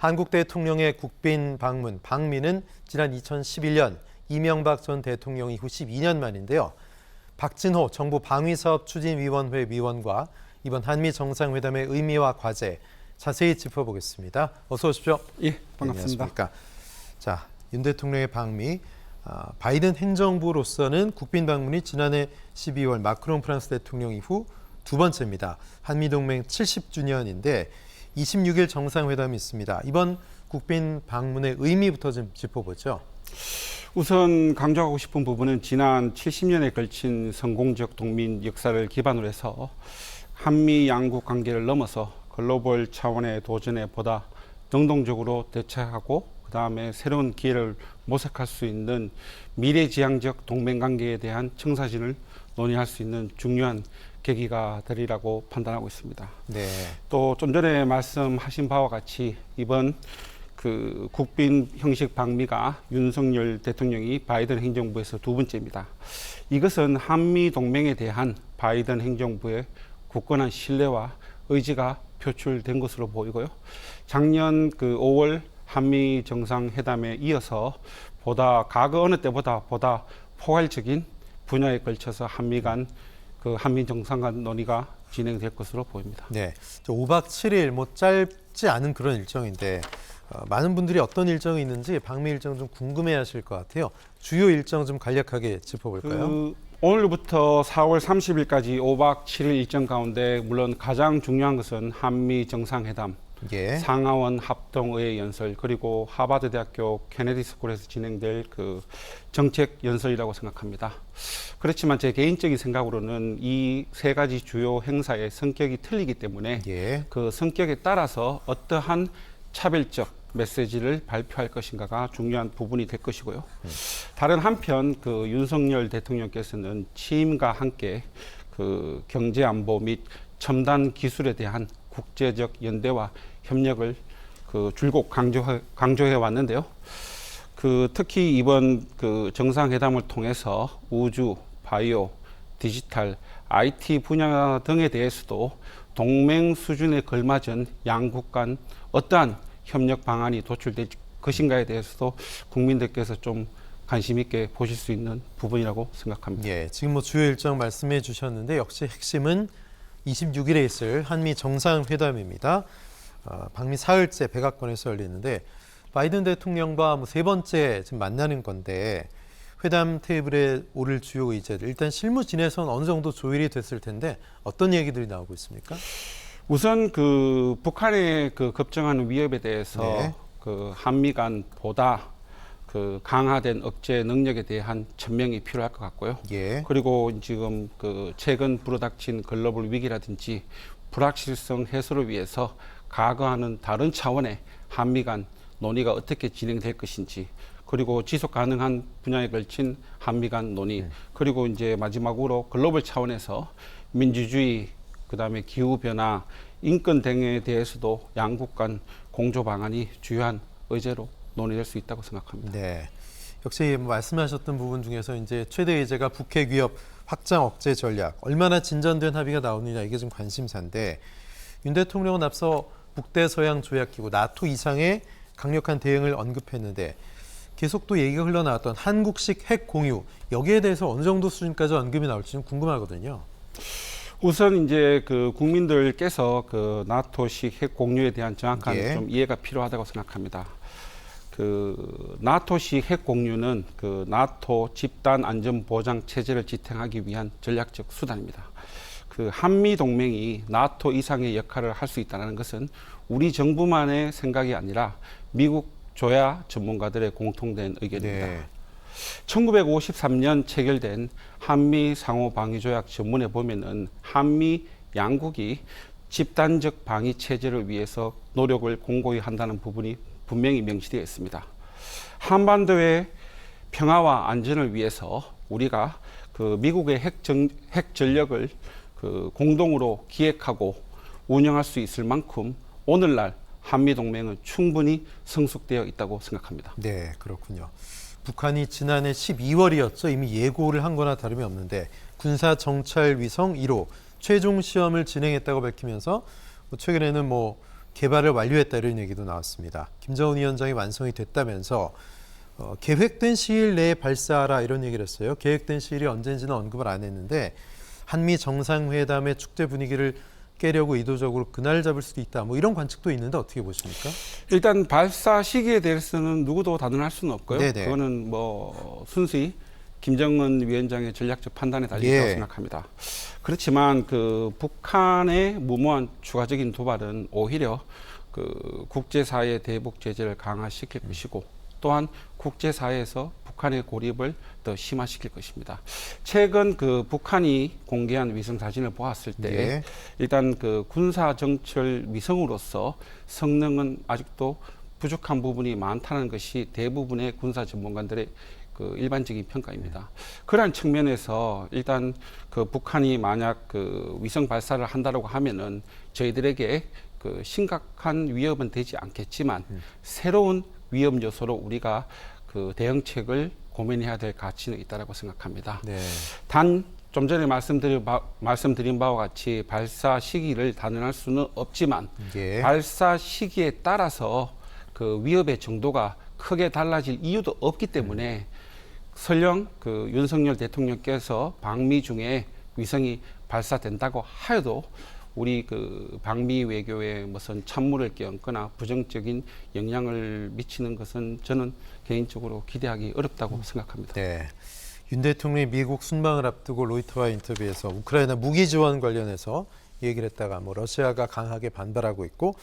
한국 대통령의 국빈 방문, 방미는 지난 2011년 이명박 전 대통령 이후 12년 만인데요. 박진호 정부 방위사업추진위원회 위원과 이번 한미 정상회담의 의미와 과제 자세히 짚어보겠습니다. 어서 오십시오. 예, 반갑습니다. 네, 자, 윤 대통령의 방미, 바이든 행정부로서는 국빈 방문이 지난해 12월 마크롱 프랑스 대통령 이후 두 번째입니다. 한미동맹 70주년인데 26일 정상회담이 있습니다. 이번 국빈 방문의 의미부터 좀 짚어보죠. 우선 강조하고 싶은 부분은 지난 70년에 걸친 성공적 동맹 역사를 기반으로 해서 한미 양국 관계를 넘어서 글로벌 차원의 도전에 보다 능동적으로 대처하고 그다음에 새로운 기회를 모색할 수 있는 미래지향적 동맹관계에 대한 청사진을 논의할 수 있는 중요한 계기가 되리라고 판단하고 있습니다. 네. 또 좀 전에 말씀하신 바와 같이 이번 그 국빈 형식 방미가 윤석열 대통령이 바이든 행정부에서 두 번째입니다. 이것은 한미 동맹에 대한 바이든 행정부의 굳건한 신뢰와 의지가 표출된 것으로 보이고요. 작년 그 5월 한미 정상회담에 이어서 과거 어느 때보다 포괄적인 분야에 걸쳐서 한미 정상 간 논의가 진행될 것으로 보입니다. 네, 5박 7일 뭐 짧지 않은 그런 일정인데 많은 분들이 어떤 일정이 있는지 방미 일정 좀 궁금해하실 것 같아요. 주요 일정 좀 간략하게 짚어볼까요? 오늘부터 4월 30일까지 5박 7일 일정 가운데 물론 가장 중요한 것은 한미 정상회담, 예. 상하원 합동의회 연설 그리고 하버드 대학교 케네디 스쿨에서 진행될 그 정책 연설이라고 생각합니다. 그렇지만 제 개인적인 생각으로는 이 세 가지 주요 행사의 성격이 틀리기 때문에 예. 그 성격에 따라서 어떠한 차별적 메시지를 발표할 것인가가 중요한 부분이 될 것이고요. 다른 한편 그 윤석열 대통령께서는 취임과 함께 그 경제 안보 및 첨단 기술에 대한 국제적 연대와 협력을 그 줄곧 강조해 왔는데요. 그 특히 이번 그 정상회담을 통해서 우주, 바이오, 디지털, IT 분야 등에 대해서도 동맹 수준에 걸맞은 양국 간 어떠한 협력 방안이 도출될 것인가에 대해서도 국민들께서 좀 관심 있게 보실 수 있는 부분이라고 생각합니다. 예, 지금 뭐 주요 일정 말씀해 주셨는데 역시 핵심은 26일에 있을 한미 정상회담입니다. 방미 사흘째 백악관에서 열리는데 바이든 대통령과 뭐 세 번째 지금 만나는 건데 회담 테이블에 오를 주요 의제들 일단 실무진에서는 어느 정도 조율이 됐을 텐데 어떤 얘기들이 나오고 있습니까? 우선 그 북한의 그 급증하는 위협에 대해서 네. 그 한미 간 보다 그 강화된 억제 능력에 대한 천명이 필요할 것 같고요. 예. 그리고 지금 그 최근 불어닥친 글로벌 위기라든지 불확실성 해소를 위해서 과거와는 다른 차원의 한미 간 논의가 어떻게 진행될 것인지 그리고 지속 가능한 분야에 걸친 한미 간 논의 그리고 이제 마지막으로 글로벌 차원에서 민주주의 그다음에 기후 변화, 인권 등에 대해서도 양국 간 공조 방안이 주요한 의제로 논의될 수 있다고 생각합니다. 네. 역시 말씀하셨던 부분 중에서 이제 최대 의제가 북핵 위협 확장 억제 전략 얼마나 진전된 합의가 나오느냐 이게 좀 관심사인데 윤 대통령은 앞서 북대서양 조약기구 나토 이상의 강력한 대응을 언급했는데 계속 또 얘기가 흘러나왔던 한국식 핵 공유 여기에 대해서 어느 정도 수준까지 언급이 나올지 좀 궁금하거든요. 우선 이제 그 국민들께서 그 나토식 핵 공유에 대한 정확한 예. 좀 이해가 필요하다고 생각합니다. 그 나토식 핵 공유는 그 나토 집단 안전 보장 체제를 지탱하기 위한 전략적 수단입니다. 그 한미 동맹이 나토 이상의 역할을 할 수 있다는 것은 우리 정부만의 생각이 아니라 미국 조야 전문가들의 공통된 의견입니다. 네. 1953년 체결된 한미 상호 방위 조약 전문에 보면은 한미 양국이 집단적 방위 체제를 위해서 노력을 공고히 한다는 부분이 분명히 명시되어 있습니다. 한반도의 평화와 안전을 위해서 우리가 그 미국의 핵 전력을 그 공동으로 기획하고 운영할 수 있을 만큼 오늘날 한미 동맹은 충분히 성숙되어 있다고 생각합니다. 네, 그렇군요. 북한이 지난해 12월이었죠. 이미 예고를 한 거나 다름이 없는데 군사 정찰 위성 1호 최종 시험을 진행했다고 밝히면서 최근에는 뭐 개발을 완료했다 이런 얘기도 나왔습니다. 김정은 위원장이 완성이 됐다면서 계획된 시일 내에 발사하라 이런 얘기를 했어요. 계획된 시일이 언제인지는 언급을 안 했는데 한미 정상회담의 축제 분위기를 깨려고 의도적으로 그날 잡을 수도 있다. 뭐 이런 관측도 있는데 어떻게 보십니까? 일단 발사 시기에 대해서는 누구도 단언할 수는 없고요. 네네. 그거는 뭐 순수히 김정은 위원장의 전략적 판단에 달려 있다고 예. 생각합니다. 그렇지만 그 북한의 무모한 추가적인 도발은 오히려 그 국제사회의 대북 제재를 강화시킬 것이고 또한 국제사회에서 북한의 고립을 더 심화시킬 것입니다. 최근 그 북한이 공개한 위성 사진을 보았을 때 예. 일단 그 군사 정찰 위성으로서 성능은 아직도 부족한 부분이 많다는 것이 대부분의 군사 전문가들의 그 일반적인 평가입니다. 그러한 측면에서 일단 그 북한이 만약 그 위성 발사를 한다라고 하면은 저희들에게 그 심각한 위협은 되지 않겠지만 새로운 위험 요소로 우리가 그 대응책을 고민해야 될 가치는 있다라고 생각합니다. 네. 단 좀 전에 말씀드린 바와 같이 발사 시기를 단언할 수는 없지만 예. 발사 시기에 따라서 그 위협의 정도가 크게 달라질 이유도 없기 때문에 설령 그 윤석열 대통령께서 방미 중에 위성이 발사된다고 하여도 우리 그 방미 외교에 무슨 찬물을 끼얹거나 부정적인 영향을 미치는 것은 저는 개인적으로 기대하기 어렵다고 생각합니다. 네. 윤 대통령이 미국 순방을 앞두고 로이터와 인터뷰에서 우크라이나 무기 지원 관련해서 얘기를 했다가 뭐 러시아가 강하게 반발하고 있고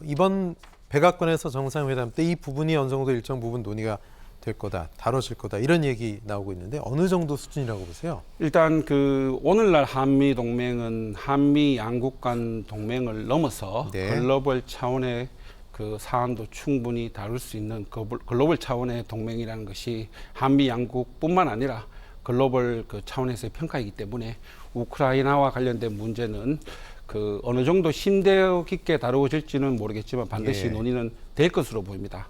이번 백악관에서 정상회담 때 이 부분이 어느 정도 일정 부분 논의가 될 거다, 다뤄질 거다 이런 얘기 나오고 있는데 어느 정도 수준이라고 보세요? 일단 그 오늘날 한미 동맹은 한미 양국 간 동맹을 넘어서 네. 글로벌 차원의 그 사안도 충분히 다룰 수 있는 글로벌 차원의 동맹이라는 것이 한미 양국뿐만 아니라 글로벌 그 차원에서의 평가이기 때문에 우크라이나와 관련된 문제는 그 어느 정도 심도 깊게 다루어질지는 모르겠지만 반드시 예. 논의는 될 것으로 보입니다.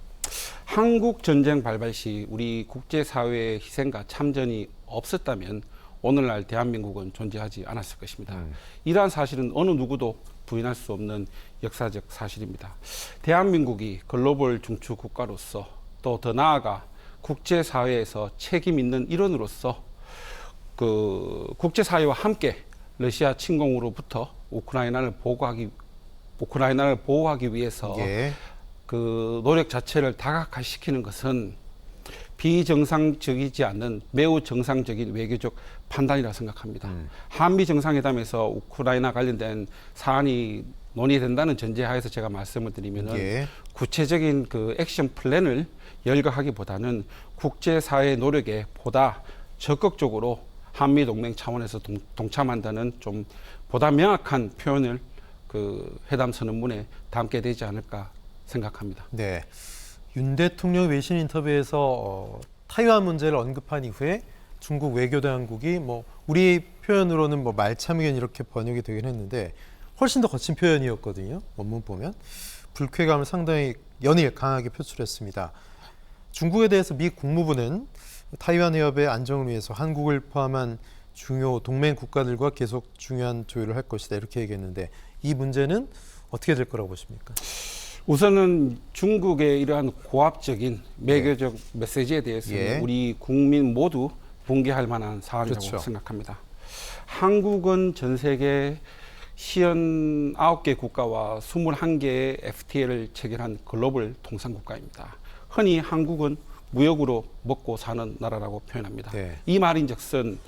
한국 전쟁 발발 시 우리 국제사회의 희생과 참전이 없었다면 오늘날 대한민국은 존재하지 않았을 것입니다. 이러한 사실은 어느 누구도 부인할 수 없는 역사적 사실입니다. 대한민국이 글로벌 중추 국가로서 또 더 나아가 국제사회에서 책임 있는 일원으로서 그 국제사회와 함께 러시아 침공으로부터 우크라이나를 보호하기 위해서 예. 그 노력 자체를 다각화시키는 것은 비정상적이지 않는 매우 정상적인 외교적 판단이라고 생각합니다. 한미 정상회담에서 우크라이나 관련된 사안이 논의된다는 전제하에서 제가 말씀을 드리면은 예. 구체적인 그 액션 플랜을 열거하기보다는 국제사회의 노력에 보다 적극적으로 한미 동맹 차원에서 동참한다는 좀 보다 명확한 표현을 그 회담 선언문에 담게 되지 않을까 생각합니다. 네. 윤 대통령 외신 인터뷰에서 타이완 문제를 언급한 이후에 중국 외교당국이 뭐 우리 표현으로는 뭐 말참견 이렇게 번역이 되긴 했는데 훨씬 더 거친 표현이었거든요. 원문 보면 불쾌감을 상당히 연일 강하게 표출했습니다. 중국에 대해서 미 국무부는 타이완 해협의 안정을 위해서 한국을 포함한 중요 동맹 국가들과 계속 중요한 조율을 할 것이다 이렇게 얘기했는데 이 문제는 어떻게 될 거라고 보십니까? 우선은 중국의 이러한 고압적인 외교적 메시지에 대해서는 예. 우리 국민 모두 분개할 만한 사안이라고 그렇죠. 생각합니다. 한국은 전 세계 59개 국가와 21개의 FTA를 체결한 글로벌 통상국가입니다. 흔히 한국은 무역으로 먹고 사는 나라라고 표현합니다. 네. 이 말인즉슨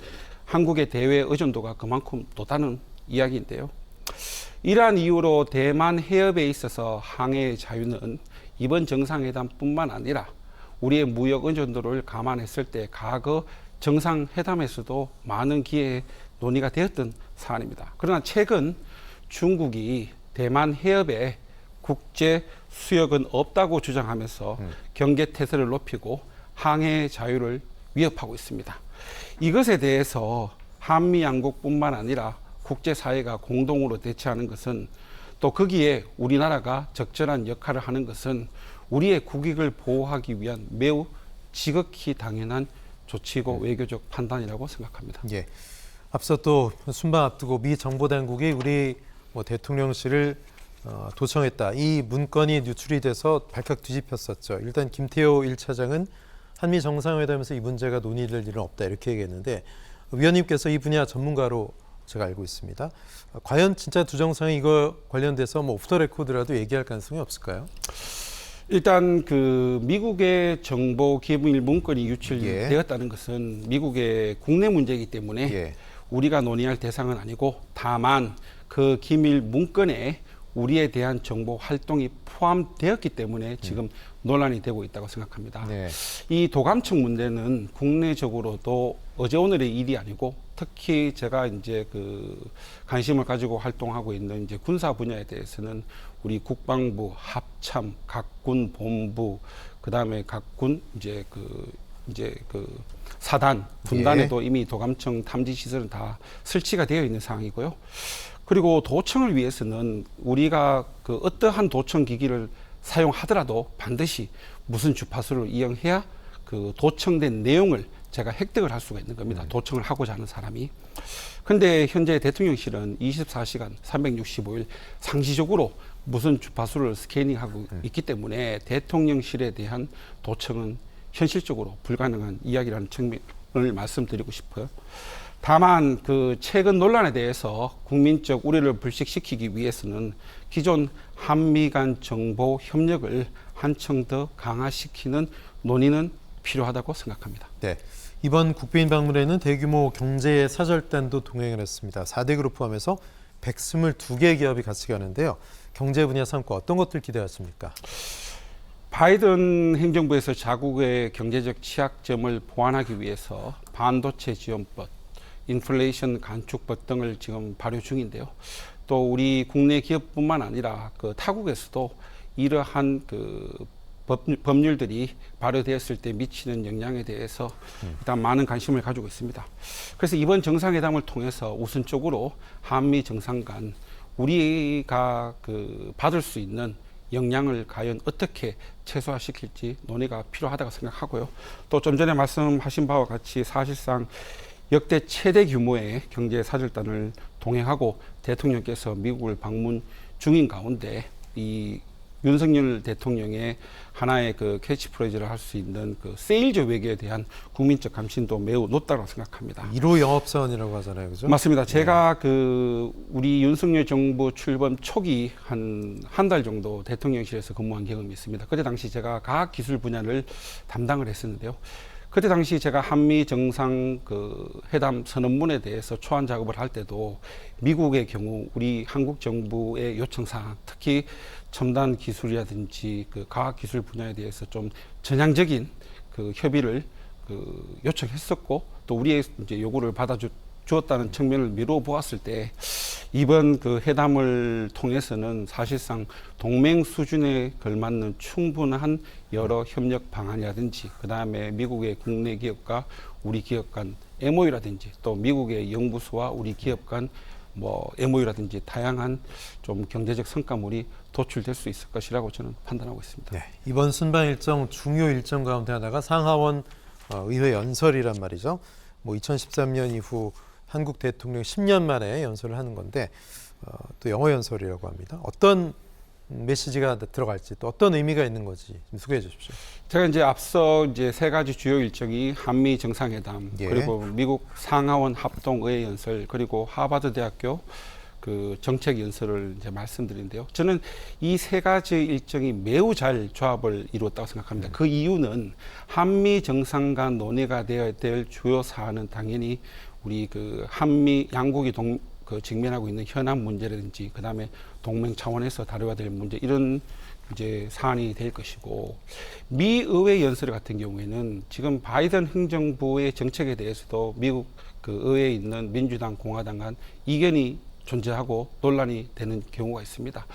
한국의 대외 의존도가 그만큼 높다는 이야기인데요. 이러한 이유로 대만 해협에 있어서 항해의 자유는 이번 정상회담뿐만 아니라 우리의 무역 의존도를 감안했을 때 과거 정상회담에서도 많은 기회에 논의가 되었던 사안입니다. 그러나 최근 중국이 대만 해협에 국제 수역은 없다고 주장하면서 경계 태세를 높이고 항해 자유를 위협하고 있습니다. 이것에 대해서 한미 양국뿐만 아니라 국제사회가 공동으로 대처하는 것은 또 거기에 우리나라가 적절한 역할을 하는 것은 우리의 국익을 보호하기 위한 매우 지극히 당연한 조치고 외교적 판단이라고 생각합니다. 예. 앞서 또 순방 앞두고 미 정보당국이 우리 대통령실을 도청했다. 이 문건이 유출이 돼서 발칵 뒤집혔었죠. 일단 김태호 1차장은 한미 정상회담에서 이 문제가 논의될 일은 없다 이렇게 얘기했는데 위원님께서 이 분야 전문가로 제가 알고 있습니다. 과연 진짜 두 정상이 이거 관련돼서 뭐 오프 더 레코드라도 얘기할 가능성이 없을까요? 일단 그 미국의 정보 기밀 문건이 유출되었다는 것은 미국의 국내 문제이기 때문에 예. 우리가 논의할 대상은 아니고 다만 그 기밀 문건에 우리에 대한 정보 활동이 포함되었기 때문에 지금 논란이 되고 있다고 생각합니다. 네. 이 도감청 문제는 국내적으로도 어제 오늘의 일이 아니고 특히 제가 이제 그 관심을 가지고 활동하고 있는 이제 군사 분야에 대해서는 우리 국방부, 합참, 각군 본부, 그다음에 각군 이제 그 사단, 군단에도 이미 도감청 탐지 시설은 다 설치가 되어 있는 상황이고요. 그리고 도청을 위해서는 우리가 그 어떠한 도청 기기를 사용하더라도 반드시 무슨 주파수를 이용해야 그 도청된 내용을 제가 획득을 할 수가 있는 겁니다. 도청을 하고자 하는 사람이. 근데 현재 대통령실은 24시간 365일 상시적으로 무슨 주파수를 스캐닝하고 있기 때문에 대통령실에 대한 도청은 현실적으로 불가능한 이야기라는 측면을 말씀드리고 싶어요. 다만 그 최근 논란에 대해서 국민적 우려를 불식시키기 위해서는 기존 한미 간 정보 협력을 한층 더 강화시키는 논의는 필요하다고 생각합니다. 네. 이번 국빈 방문에는 대규모 경제 사절단도 동행을 했습니다. 4대 그룹 포함해서 122개 기업이 같이 가는데요. 경제 분야 삼고 어떤 것들 기대하십니까? 바이든 행정부에서 자국의 경제적 취약점을 보완하기 위해서 반도체 지원법, 인플레이션 간축법 등을 지금 발효 중인데요. 또 우리 국내 기업뿐만 아니라 그 타국에서도 이러한 그 법률들이 발효되었을 때 미치는 영향에 대해서 일단 많은 관심을 가지고 있습니다. 그래서 이번 정상회담을 통해서 우선적으로 한미 정상 간 우리가 그 받을 수 있는 영향을 과연 어떻게 최소화시킬지 논의가 필요하다고 생각하고요. 또 좀 전에 말씀하신 바와 같이 사실상 역대 최대 규모의 경제 사절단을 동행하고 대통령께서 미국을 방문 중인 가운데 이 윤석열 대통령의 하나의 그 캐치프레이즈를 할 수 있는 그 세일즈 외교에 대한 국민적 감신도 매우 높다고 생각합니다. 1호 영업사원이라고 하잖아요, 그죠? 맞습니다. 제가 그 우리 윤석열 정부 출범 초기 한 달 정도 대통령실에서 근무한 경험이 있습니다. 그때 당시 제가 과학 기술 분야를 담당을 했었는데요. 그때 당시 제가 한미 정상 그 회담 선언문에 대해서 초안 작업을 할 때도 미국의 경우 우리 한국 정부의 요청사항, 특히 첨단 기술이라든지 그 과학 기술 분야에 대해서 좀 전향적인 그 협의를 그 요청했었고 또 우리의 이제 요구를 받아주었다는 측면을 미루어 보았을 때 이번 그 회담을 통해서는 사실상 동맹 수준에 걸맞는 충분한 여러 협력 방안이라든지 그 다음에 미국의 국내 기업과 우리 기업 간 MOU라든지 또 미국의 연구소와 우리 기업 간 뭐 MOU라든지 다양한 좀 경제적 성과물이 도출될 수 있을 것이라고 저는 판단하고 있습니다. 네, 이번 순방 일정 중요 일정 가운데 하나가 상하원 의회 연설이란 말이죠. 뭐 2013년 이후 한국 대통령 10년 만에 연설을 하는 건데 또 영어 연설이라고 합니다. 어떤 메시지가 들어갈지 또 어떤 의미가 있는 건지 좀 소개해 주십시오. 제가 이제 앞서 이제 세 가지 주요 일정이 한미 정상회담 예. 그리고 미국 상하원 합동의회 연설 그리고 하버드 대학교 그 정책 연설을 이제 말씀드린데요. 저는 이 세 가지 일정이 매우 잘 조합을 이루었다고 생각합니다. 그 이유는 한미 정상 간 논의가 되어야 될 주요 사안은 당연히 우리 그 한미 양국이 그 직면하고 있는 현안 문제라든지 그다음에 동맹 차원에서 다뤄야 될 문제 이런 이제 사안이 될 것이고 미 의회 연설 같은 경우에는 지금 바이든 행정부의 정책에 대해서도 미국 그 의회에 있는 민주당 공화당 간 이견이 존재하고 논란이 되는 경우가 있습니다.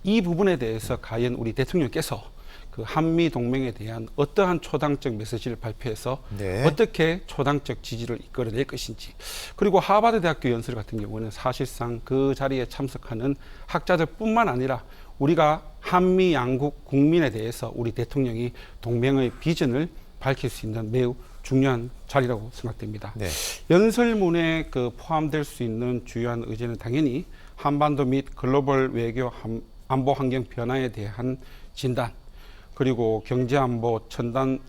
이 부분에 대해서 과연 우리 대통령께서 그 한미 동맹에 대한 어떠한 초당적 메시지를 발표해서 네. 어떻게 초당적 지지를 이끌어낼 것인지 그리고 하버드 대학교 연설 같은 경우는 사실상 그 자리에 참석하는 학자들뿐만 아니라 우리가 한미 양국 국민에 대해서 우리 대통령이 동맹의 비전을 밝힐 수 있는 매우 중요한 자리라고 생각됩니다. 네. 연설문에 그 포함될 수 있는 주요한 의제는 당연히 한반도 및 글로벌 외교 안보 환경 변화에 대한 진단, 그리고 경제 안보, 첨단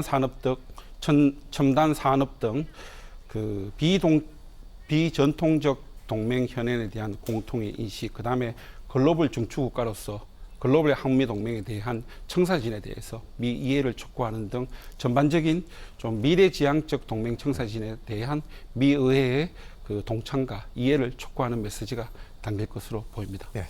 산업 등 그 비전통적 동맹 현안에 대한 공통의 인식, 그다음에 글로벌 중추국가로서 글로벌 한미 동맹에 대한 청사진에 대해서 미 이해를 촉구하는 등 전반적인 좀 미래지향적 동맹 청사진에 대한 미 의회의 그 동참과 이해를 촉구하는 메시지가 담길 것으로 보입니다. 네.